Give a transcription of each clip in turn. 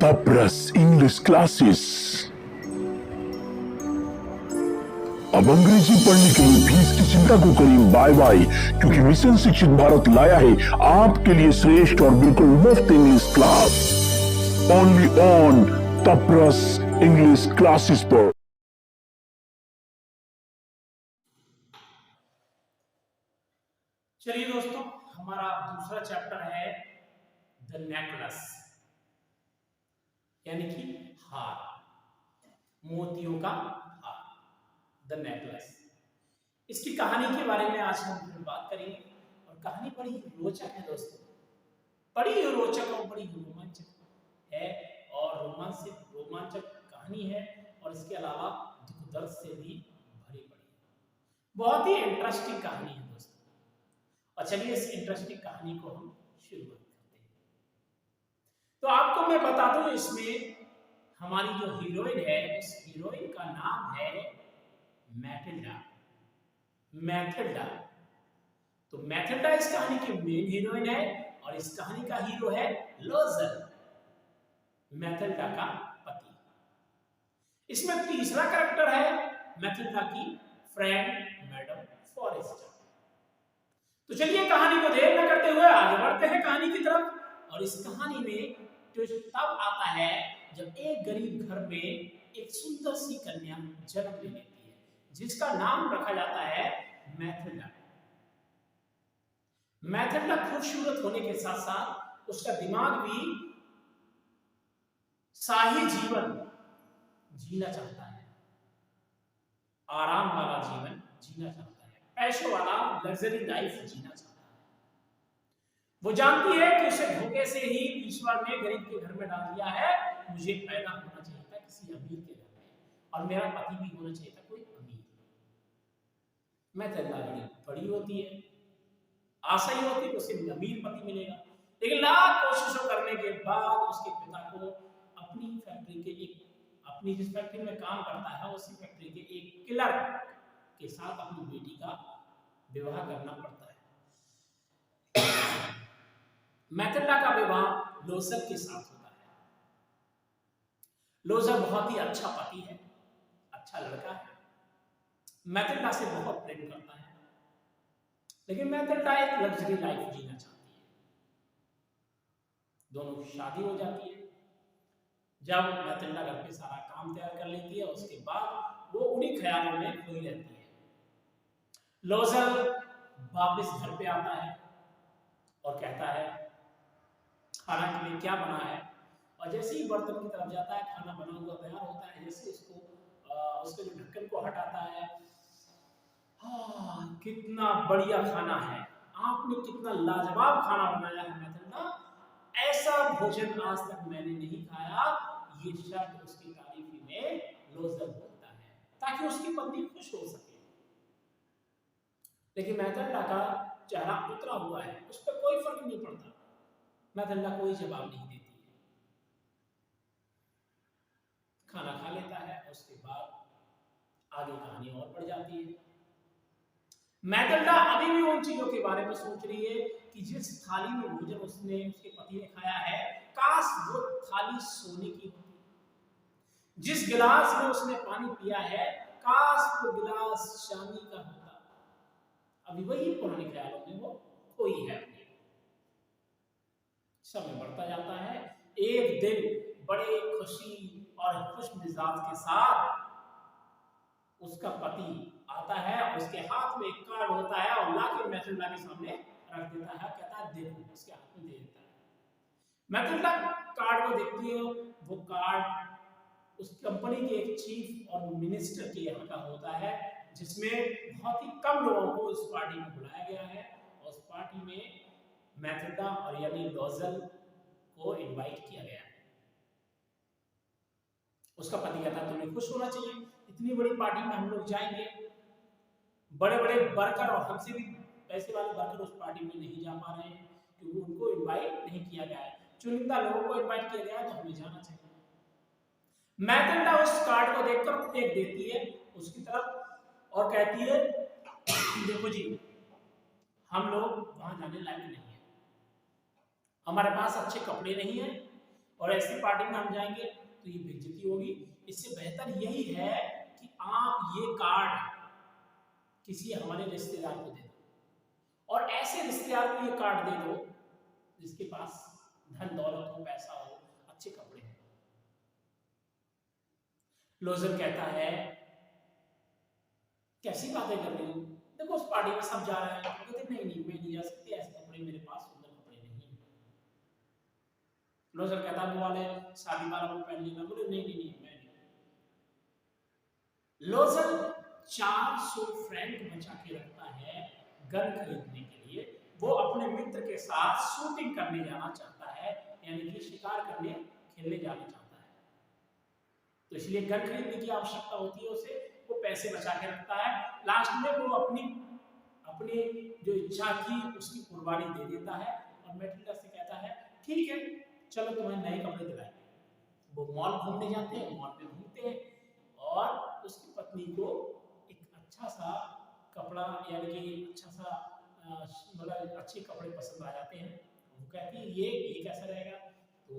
तपरस English classes. अब अंग्रेजी पढ़ने के लिए फीस की चिंता को करिए बाय बाय, क्योंकि मिशन शिक्षित भारत लाया है आपके लिए श्रेष्ठ और बिल्कुल मुफ्त इंग्लिश क्लास ओनली ऑन तपरस इंग्लिश क्लासेस पर। चलिए दोस्तों, हमारा दूसरा चैप्टर है द नेकलेस, यानी कि हार, मोतियों का हार, द नेकलेस। इसकी कहानी के बारे में आज हम फिर बात करेंगे और कहानी बड़ी रोचक है दोस्तों, बड़ी रोचक और बड़ी रोमांचक है और रोमांचक कहानी है और इसके अलावा दुख दर्द से भी भरी पड़ी है। बहुत ही इंटरेस्टिंग कहानी है दोस्तों। और चलिए इस इंटरेस्टिंग कहानी को हम शुरुआत करते हैं। तो आपको मैं बता दूं, इसमें हमारी जो हीरोइन है उस हीरोइन का नाम है मैथिल्डा। मैथिल्डा, तो मैथिल्डा इस कहानी की मेन हीरोइन है और इस कहानी का हीरो है लोजर, मैथिल्डा का पति। इसमें तीसरा कैरेक्टर है मैथिल्डा की फ्रेंड मैडम फॉरेस्टर। तो चलिए कहानी को देर न करते हुए आगे बढ़ते हैं कहानी की तरफ। और इस कहानी में ट्विस्ट तब आता है जब एक गरीब घर में एक सुंदर सी कन्या जन्म ले लेती है, जिसका नाम रखा जाता है मैथिल्डा। मैथिल्डा खूबसूरत होने के साथ साथ उसका दिमाग भी शाही जीवन जीना चाहता है, आराम वाला जीवन जीना चाहता है, पैसों वाला लग्जरी लाइफ जीना चाहता है। वो जानती है कि उसे धोखे से ही ईश्वर ने गरीब के घर में डाल दिया है। मुझे पैदा होना चाहिए था किसी अमीर के घर में और मेरा पति भी होना चाहिए था कोई अमीर। मैथिल्डा बड़ी होती है, आशा ही होती है कि उसे अमीर पति मिलेगा, लेकिन लाख कोशिशों करने के बाद उसके पिता को अपनी जिस फैक्ट्री में काम करता है उसी फैक्ट्री के एक क्लर्क के साथ अपनी बेटी का विवाह करना पड़ता है। मैथिल्डा का विवाह लोजर के साथ होता है। लोजर बहुत ही अच्छा पति है, अच्छा लड़का है, मैथिल्डा से बहुत प्रेम करता है, लेकिन मैथिल्डा एक लग्जरी लाइफ जीना चाहती है। दोनों की शादी हो जाती है। जब मैथिल्डा घर पे सारा काम तैयार कर लेती है, उसके बाद वो उन्हीं ख्यालों में खोई रहती है। लोजर वापस घर पे आता है और कहता है खाना के लिए क्या बना है, और जैसे ही बर्तन की तरफ जाता है खाना बना हुआ तैयार होता है, जैसे उसके जो ढक्कन को हटाता है, हाँ कितना बढ़िया खाना है, आपने कितना लाजवाब खाना बनाया है मैथिल्डा, ऐसा भोजन आज तक मैंने नहीं खाया। ये शब्द उसकी तारीफ में लोजर बोलता है ताकि उसकी पत्नी खुश हो सके। लेकिन मैथिल्डा का चेहरा उतरा हुआ है, उस पर कोई फर्क नहीं पड़ता। मैथिल्डा कोई जवाब नहीं देती है, खाना खा लेता है। उसके बाद आगे कहानी और बढ़ जाती है। मैथिल्डा अभी भी उन चीजों के बारे में सोच रही है कि जिस थाली में भोजन उसके पति ने खाया है, काश वो थाली सोने की होती। जिस गिलास में उसने पानी पिया है, काश वो गिलास चांदी का होता। अभी वही पुराने ख्यालों में वो खोई है। समय बढ़ता जाता है। एक दिन बड़े खुशी और खुश मिजाज के साथ उसका पति आता है और उसके हाथ में एक कार्ड होता है और लाके मैथिल्डा के सामने रख देता है, कहता है देखो, उसके हाथ में दे देता है। मैथिल्डा कार्ड को देखती है। वो कार्ड उस कंपनी के एक चीफ और मिनिस्टर के यहाँ का होता है, जिसमें बहुत ही कम लोगों को उस पार्टी में बुलाया गया है और उस पार्टी में मैथिल्डा और यानी लोजर को इनवाइट किया गया है। उसका पति कहता है तुम्हें खुश होना चाहिए, इतनी बड़ी पार्टी में हम लोग जाएंगे, बड़े बड़े वर्कर और हमसे भी पैसे वाले वर्कर उस पार्टी में नहीं जा पा रहे हैं क्योंकि उनको इनवाइट नहीं किया गया है, चुनिंदा लोगों को इनवाइट किया गया है, तो हमें जाना चाहिए। मैथिल्डा उस कार्ड को देखकर फेंक देती है उसकी तरफ और कहती है देखो जी, हम लोग वहां जाने लायक नहीं है, हमारे पास अच्छे कपड़े नहीं है और ऐसी पार्टी में हम जाएंगे तो ये बेइज्जती होगी। इससे बेहतर यही है कि आप ये कार्ड किसी हमारे रिश्तेदार को दे दो, और ऐसे रिश्तेदार को ये कार्ड दे दो जिसके पास धन दौलत हो, पैसा हो, अच्छे कपड़े हो। लोजर कहता है कैसी बातें कर रही हो, देखो उस पार्टी में सब जा रहे हैं, कहते नहीं नहीं मैं नहीं जा सकती, ऐसे कपड़े मेरे पास सुंदर कपड़े नहीं है। लोजर कहता वो वाले शादी वाला वो पहन लेना, बोले नहीं नहीं नहीं मैं नहीं। लोजर 400 फ्रैंक बचा के रखता है गन खरीदने के लिए। वो अपने मित्र के साथ शूटिंग करने जाना चाहता है, यानी कि शिकार करने खेलने जाना चाहता है, तो इसलिए गन खरीदने की आवश्यकता होती है उसे। वो पैसे बचा के रखता है, लास्ट में वो अपनी जो इच्छा थी उसकी कुर्बानी दे देता है और मैटिल्डा से कहता है ठीक है चलो तुम्हें नए कपड़े दिलाएंगे। वो मॉल घूमने जाते हैं, मॉल में घूमते हैं और उसकी पत्नी को एक अच्छा सा कपड़ा यानी कि अच्छा सा मतलब अच्छे कपड़े पसंद आ जाते हैं। वो कहती है ये कैसा रहेगा, तो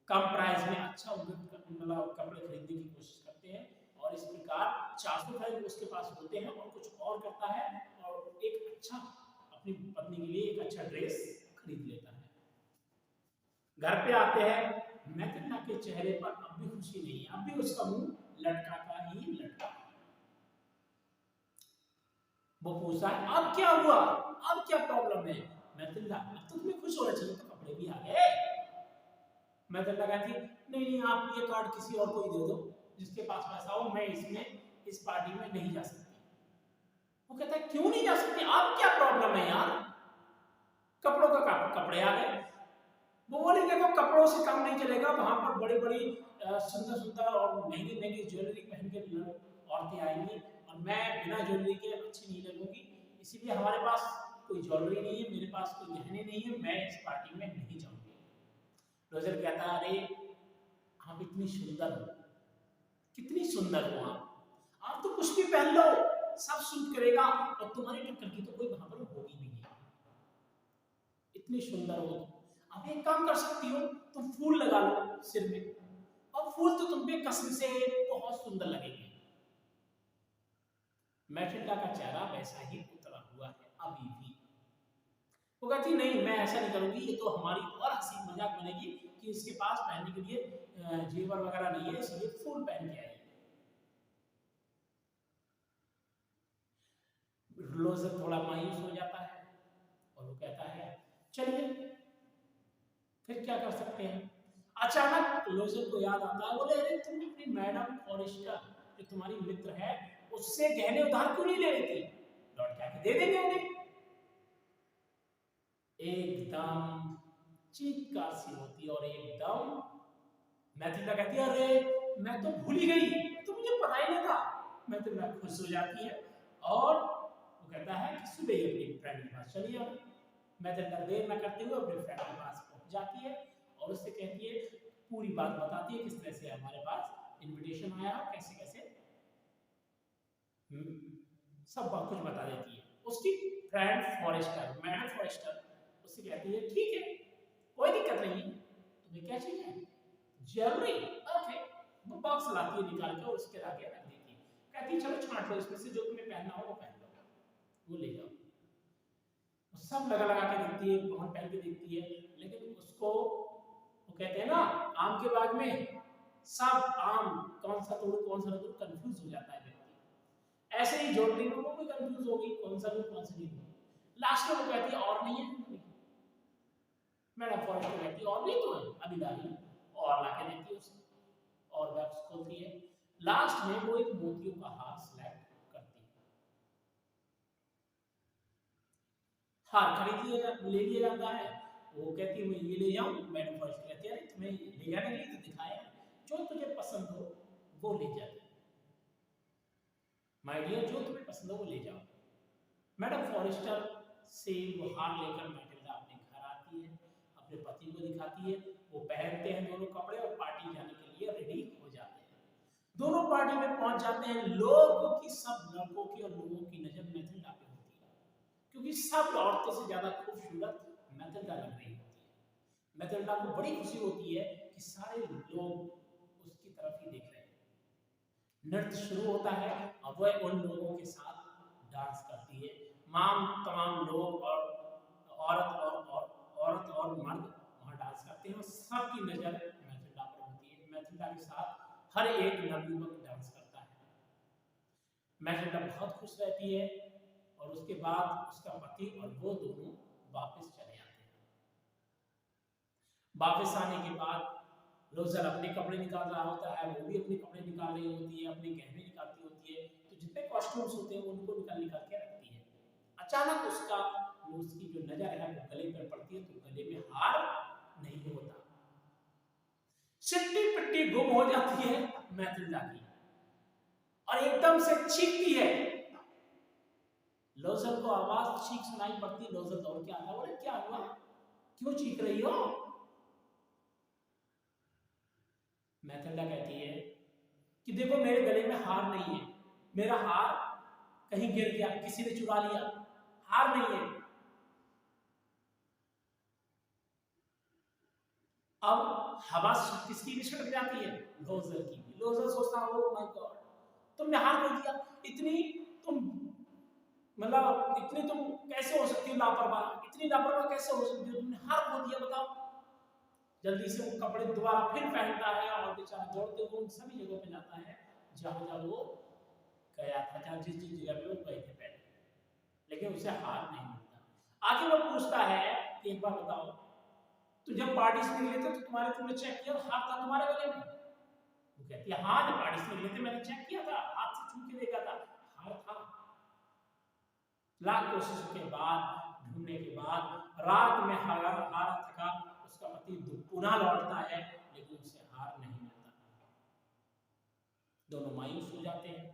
कम प्राइस में अच्छा मतलब कपड़े खरीदने की कोशिश करते हैं और इस प्रकार 400 फ्रैंक उसके पास होते हैं और कुछ और करता है और एक अच्छा अपनी पत्नी के लिए एक अच्छा ड्रेस खरीद लेता है। घर पे आते हैं, मैटिल्डा के चेहरे पर अब भी खुशी नहीं है, अब भी उसका मुंह लटका का ही लटका है। वो पूछता है अब क्या हुआ, अब क्या प्रॉब्लम है। मैटिल्डा अब तो तुम्हें खुश होना चाहिए, तो कपड़े भी आ गए। मैटिल्डा कहती नहीं नहीं आप ये कार्ड किसी और को ही दे दो जिसके पास पैसा हो, मैं इस पार्टी में नहीं जा सकती। वो कहता है क्यों नहीं जा सकती, अब क्या प्रॉब्लम है यार, कपड़ों का कपड़े आ गए। वो बोले देखो कपड़ों से काम नहीं चलेगा, वहां पर बड़ी बड़ी सुंदर सुंदर और महंगी महंगी ज्वेलरी पहन के औरतें आएंगी और मैं बिना ज्वेलरी के अच्छी नहीं लगूंगी, इसीलिए हमारे पास कोई ज्वेलरी नहीं है, मेरे पास कोई गहने नहीं है, मैं इस पार्टी में नहीं जाऊंगी। रोजर कहता है अरे आप इतनी सुंदर हो, कितनी सुंदर हो आप तो कुछ भी पहन लो सब सूट करेगा और तुम्हारी टक्कर की तो कोई वहां पर होगी भी नहीं, इतनी सुंदर हो। अब एक काम कर सकती हो, तुम फूल लगा लो सिर में और फूल तो तुम पे कसम से बहुत सुंदर लगेंगे। मैटिल्डा का चेहरा वैसा ही उतरा हुआ है अभी भी। वो कहती नहीं मैं ऐसा नहीं करूंगी, ये तो हमारी और हंसी मजाक बनेगी कि इसके पास पहनने के लिए जेवर वगैरह नहीं है, इसलिए फूल पहन के आई। लोजर थोड़ा मायूस हो जाता है और वो कहता है चलिए फिर क्या कर सकते हैं। अचानक लोजर को याद आता है, बोले अरे तुम अपनी मैडम फॉरेस्टर जो तुम्हारी मित्र है उससे गहने उधार क्यों नहीं ले रही थी, लौट के आके दे देंगे उन्हें। एकदम चीत्कार सी होती और एकदम मैटिल्डा कहती है अरे मैं तो भूल ही गई, तो मुझे पता ही नहीं था। मैटिल्डा खुश हो जाती है और वो कहता है कि सुबह ही अपनी फ्रेंड के पास चलिए। अब मैटिल्डा देर न करते हुए अपने फ्रेंड के पास पहुंच जाती है और उससे कहती है पूरी बात बताती है किस तरह से हमारे पास इनविटेशन आया, कैसे कैसे सब बात कुछ बता देती है। उसकी फ्रेंड फॉरेस्टर मैडम फॉरेस्टर उससे कहती है ठीक है कोई दिक्कत नहीं, तुम्हें क्या चाहिए, ज्वेलरी, ओके। वो बॉक्स लाती है निकाल के और उसके आगे रख देती है, कहती है चलो छांट लो इसमें से जो तुम्हें पहनना हो वो पहन लो, वो ले जाओ। सब लगा के देखती है, बहुत पहन के देखती है, लेकिन उसको वो कहते हैं ना आम के बाग में सब आम कौन सा तोड़ू कौन सा ना तोड़ू, कंफ्यूज हो जाता है व्यक्ति। ऐसे ही ज्वेलरी में वो भी कंफ्यूज होगी कौन सा लूं कौन सा नहीं लूं। लास्ट में वो कहती है और नहीं है, मैडम फॉरेस्टर कहती है और नहीं तो है अभी ला ली, और लाके देती है उसे और बॉक्स खोलती है। लास्ट में वो एक मोतियों का हार सिलेक्ट करती है, हार खरीद ले लिया जाता है। वो कहती है मैं ये ले जाऊं, मैडम फॉरेस्टर कहती है अरे तुम्हें ले जाने के लिए तो दिखाया, जो तुझे पसंद हो वो ले जा माय डियर, जो तुम्हें पसंद हो वो ले जाओ। मैडम फॉरेस्टर से वो हार लेकर मैटिल्डा अपने घर आती है, अपने पति को दिखाती है, वो पहनते हैं दोनों कपड़े और पार्टी जाने के लिए रेडी हो जाते हैं। दोनों पार्टी में पहुंच जाते हैं, लोगों की सब लड़कों की और लोगों की नजर मैटिल्डा पे होती है क्योंकि सब औरतों से ज्यादा खूबसूरत मैटिल्डा लग रही होती है। मैथिल्डा को बड़ी खुशी होती है कि सारे लोग उसकी तरफ ही देख रहे हैं। नृत्य शुरू होता है और वह उन लोगों के साथ डांस करती है। तमाम लोग और औरत और मर्द वहाँ डांस करते हैं और सबकी नजर मैथिल्डा पर होती है। मैथिल्डा के साथ हर एक नवयुवक डांस करता है। मैथिल्डा बहुत खुश रहती है और उसके बाद उसका पति और वो दोनों वापस चले आते हैं। वापस आने के बाद रोजर अपने कपड़े निकाल रहा होता है, वो भी अपने कपड़े निकाल रही होती है, अपने गहने निकालती होती है, तो जितने कॉस्ट्यूम्स होते हैं उनको निकाल के रखती है। अचानक उसकी जो नजर है वो गले पर पड़ती है, तो गले में हार नहीं होता। सिट्टी पिट्टी गुम हो जाती है मैथिल्डा की और एकदम से चीखती है। लोजर को आवाज चीख सुनाई पड़ती। लोजर दौड़ के आता, बोले क्या हुआ, क्यों चीख रही हो? मैथिल्डा कहती है कि देखो मेरे गले में हार नहीं है, मेरा हार कहीं गिर गया, किसी ने चुरा लिया, हार नहीं है। अब हवा किसकी भी छिड़क जाती है? लोजर की भी। लोजर सोचता है ओह माय गॉड, तुमने हार खो दिया, इतनी तुम कैसे हो सकती हो लापरवाह, इतनी लापरवाह कैसे हो सकती हो, तुमने हार खो दिया, बताओ। जल्दी से वो कपड़े दोबारा फिर पहनता है और बेचारा दौड़ते हुए उन सभी जगहों पे जाता है जहां वो गया था, जहां जिस जगह पे वो गए थे पहले, लेकिन उसे हार नहीं मिलता। आगे वो पूछता है कि एक बार बताओ, तो जब पार्टी से निकले थे तो तुमने चेक किया हाथ था तुम्हारे गले में? वो कहती है हाँ, जब पार्टी से निकले थे मैंने चेक किया था, हाथ से छू के देखा था, हार था। लाख कोशिशों के बाद, ढूंढने के बाद, रात में हारा थका उसका पति पुनः लौटता है, लेकिन उसे हार नहीं मिलता। दोनों मायूस हो जाते हैं।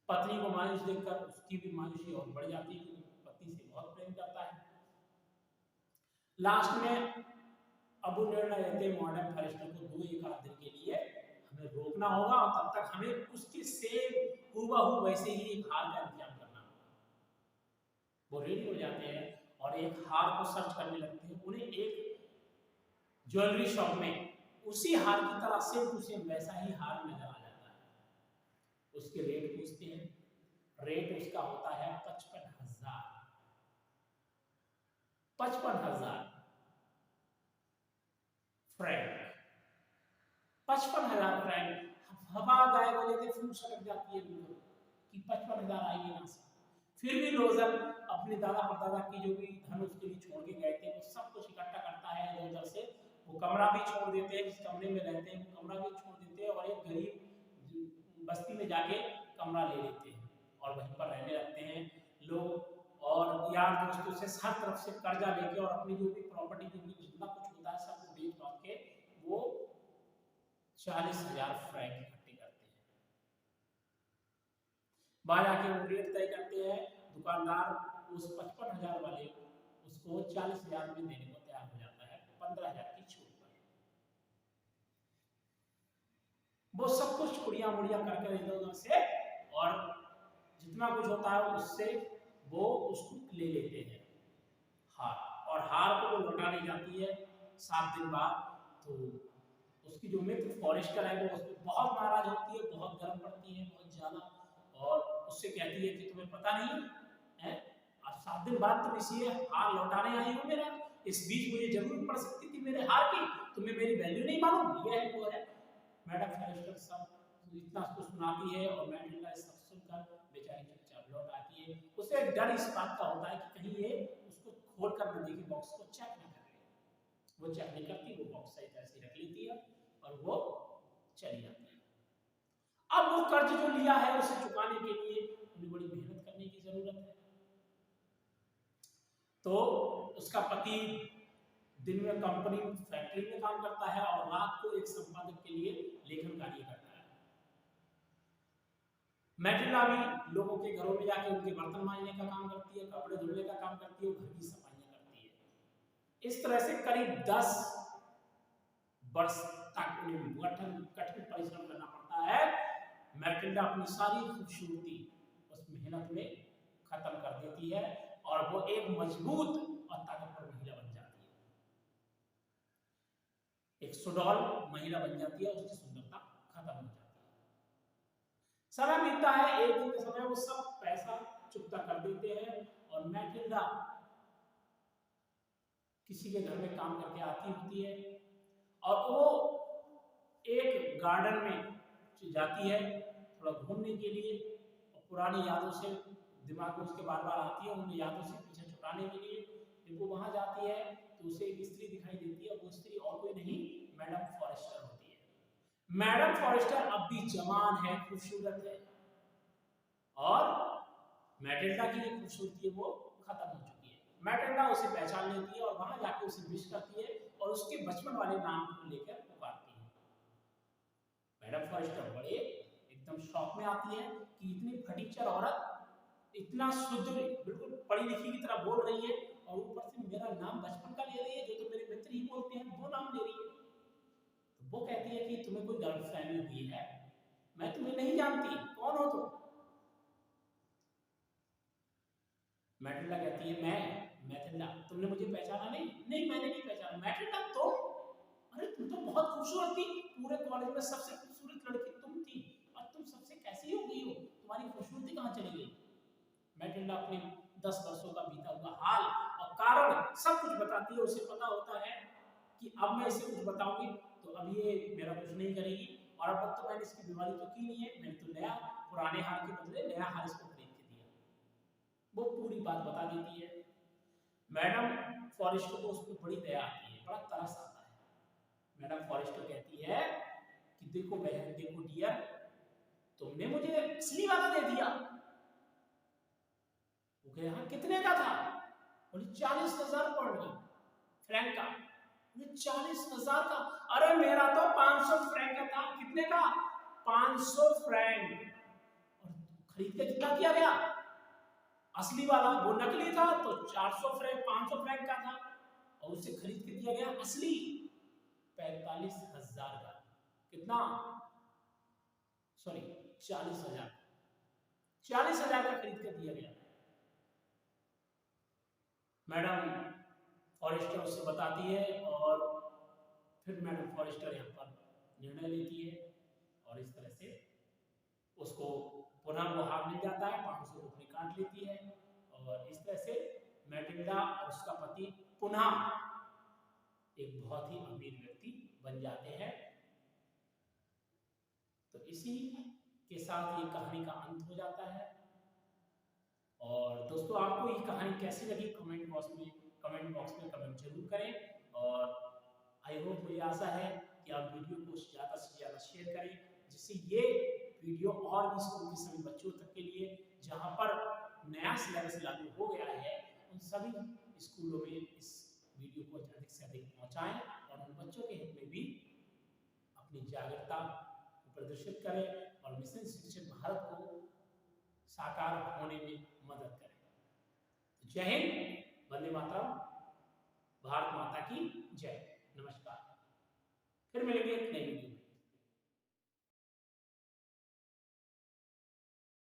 पत्नी को मायूस देखकर उसकी भी मायूसी और बढ़ जाती है, क्योंकि पति से बहुत प्रेम करता है। लास्ट में अब वो निर्णय लेते हैं मॉडर्न फॉरेस्टर को 2-1 दिन के लिए हमें रोकना होगा और तब तक हमें उसके सेम हूबहू वैसे ही एक हार का इंतजाम करना होगा। वो रेडी हो जाते हैं और एक हार को सर्च करने लगते हैं। उन्हें एक ज्वेलरी शॉप में उसी हार की तरह सेम टू सेम वैसा ही हार नजर आ जाता है। उसके रेट पूछते हैं, रेट उसका होता है 55,000 फ्रैंक। 55,000 फ्रैंक। हवा गायब हो जाती है, फूल सड़क जाती है कि 55,000 आएगी ना से। फिर भी लोजर अपने दादा परदादा की जो भी धन उसके लिए छोड़ के गए थे वो सब कुछ इकट्ठा करता है इधर उधर से। वो कमरा भी छोड़ देते हैं, जिस कमरे में रहते हैं वो कमरा भी छोड़ देते हैं और एक गरीब बस्ती में जाके कमरा ले लेते हैं और वहीं पर रहने लगते हैं लोग। और यार दोस्तों से हर तरफ से कर्जा लेके और अपनी जो भी प्रॉपर्टी जो भी जितना कुछ होता है सब बेच बाच के वो 40,000 फ्रैंक इकट्ठे करते हैं। बाहर आके वो रेट तय करते हैं। दुकानदार उस 55,000 वाले उसको 40,000 में देने को तैयार हो जाता है, 15,000 की छूट पर। वो सब कुछ कुड़िया मुड़िया करके इधर उधर से और जितना कुछ होता है उससे वो उसको ले लेते हैं हार, और हार को वो लौटाने जाती है 7 दिन बाद। तो उसकी जो मित्र फॉरेस्टर है वो उस पर बहुत नाराज होती है, बहुत गर्म पड़ती है बहुत ज्यादा, और उससे कहती है कि तुम्हें पता नहीं है, आज 7 दिन बाद तुम इसी हार लौटाने आई हो मेरा, इस बीच मुझे जरूरत पड़ सकती थी मेरे हार की, तुम्हें मेरी वैल्यू नहीं मालूम, ये है वो है। मैडम फॉरेस्टर सब इतना उसको सुनाती है और मैडम सब सुनकर बेचारी चुपचाप लौट आती है। उसे डर इस बात का होता है कि कहीं ये उसको खोल कर न देखे, बॉक्स को चेक न कर ले। वो चेक नहीं करती, वो बॉक्स सही तरह से रख लेती है और वो चली जाती है। अब वो कर्ज जो लिया है उसे चुकाने के लिए उन्हें बड़ी मेहनत करने की जरूरत है। तो उसका पति दिन में कंपनी फैक्ट्री में काम करता है और रात को एक संपादक के लिए लेखन कार्य करता है। मैथिल्डा भी लोगों के घरों में जाके उनके बर्तन मांजने का काम करती है, कपड़े धुलने का काम करती है, घर की सफाइयां करती है। इस तरह से करीब 10 वर्ष तक उन्हें कठिन परिश्रम करना पड़ता है। मैथिल्डा अपनी सारी खूबसूरती उस मेहनत में खत्म कर देती है और वो एक मजबूत और ताकतवर महिला बन जाती है। एक सुडौल महिला बन जाती है, उसकी सुंदरता खत्म हो जाती है। समय बीतता है, एक दिन के समय वो सब पैसा चुकता कर देते हैं और मैटिल्डा किसी के घर में काम करके आती होती है और वो एक गार्डन में जाती है थोड़ा घूमने के लिए, और पुरानी यादों से दिमाग में उसके बार बार आती है, उन यादों से पीछे छुड़ाने के लिए जब वो वहां जाती है तो उसे एक स्त्री दिखाई देती है, वो स्त्री और कोई नहीं मैडम फॉरेस्टर होती है। मैडम फॉरेस्टर अब भी जवान है, खूबसूरत है, और मैटिल्डा की जो खूबसूरती है वो खत्म हो चुकी है। मैटिल्डा उसे पहचान लेती है और वहां जाके उसे विश करती है और उसके बचपन वाले नाम को लेकर पुकारती है। मैडम फॉरेस्टर बड़े एकदम शौक में आती है कि इतनी फटीचर औरत इतना शुद्ध बिल्कुल पढ़ी लिखी की तरह बोल रही है और ऊपर से मेरा नाम बचपन का ले रही है, जो तो मेरे मित्र ही बोलते हैं वो नाम ले रही है। तो वो कहती है कि तुम्हें कोई गलतफहमी हुई है, मैं तुम्हें नहीं जानती, कौन हो तुम? मैटिल्डा कहती है मैं मैटिल्डा, तुमने मुझे पहचाना नहीं? नहीं मैंने नहीं पहचाना। मैटिल्डा तुम? अरे तुम तो बहुत खूबसूरत थी, पूरे कॉलेज में सबसे खूबसूरत लड़की तुम थी, और तुम सबसे कैसी हो गई हो? तुम्हारी खूबसूरती कहाँ चली गई? मैटिल्डा अपने 10 वर्षों का बीता हुआ हाल और कारण सब कुछ बताती है। उसे पता होता है कि अब मैं इसे कुछ बताऊंगी तो अब ये मेरा कुछ नहीं करेगी, और अब तक तो मैंने इसकी बीमारी तो की नहीं है, मैंने तो नया पुराने हार के बदले नया हार इसको खरीद के दिया। वो पूरी बात बता देती है। मैडम फॉरेस्टर को उस पर बड़ी दया आती है, बड़ा तरस आता है। मैडम फॉरेस्टर कहती है कि देखो बहन, देखो डियर, तुमने मुझे असली वाला दे दिया। वो कहे हाँ कितने का था? बोले 40,000 फ्रैंक का। 40,000 का? अरे मेरा तो 500 फ्रैंक का था। कितने का? 500 फ्रैंक। और खरीद के कितना किया गया? असली वाला, वो नकली था तो 400 फ्रैंक 500 फ्रैंक का था, और उसे खरीद के दिया गया असली 45,000 का। कितना? सॉरी 40,000। 40,000 का खरीद कर दिया गया। मैडम फॉरेस्टर उससे बताती है और फिर मैडम फॉरेस्टर यहाँ पर निर्णय लेती है और इस तरह से उसको पुनः वो हार मिल जाता है, 500 रुपये काट लेती है, और इस तरह से मैटिल्डा और उसका पति पुनः एक बहुत ही अमीर व्यक्ति बन जाते हैं। तो इसी के साथ ये कहानी का अंत हो जाता है। और दोस्तों आपको ये कहानी कैसी लगी कमेंट बॉक्स में कमेंट जरूर करें, और आई होप, मुझे आशा है कि आप वीडियो को ज़्यादा से ज़्यादा शेयर करें, जिससे ये वीडियो और भी स्कूल के सभी बच्चों तक के लिए, जहां पर नया सिलेबस लागू हो गया है, उन सभी स्कूलों में इस वीडियो को अधिक से अधिक पहुंचाएं और उन बच्चों के हित में भी अपनी जागरूकता को प्रदर्शित करें और मिशन शिक्षित भारत को साकार होने में मदद करें। जय हिंद, वंदे मातरम, भारत माता की जय। नमस्कार, फिर मिलेंगे एक नई वीडियो।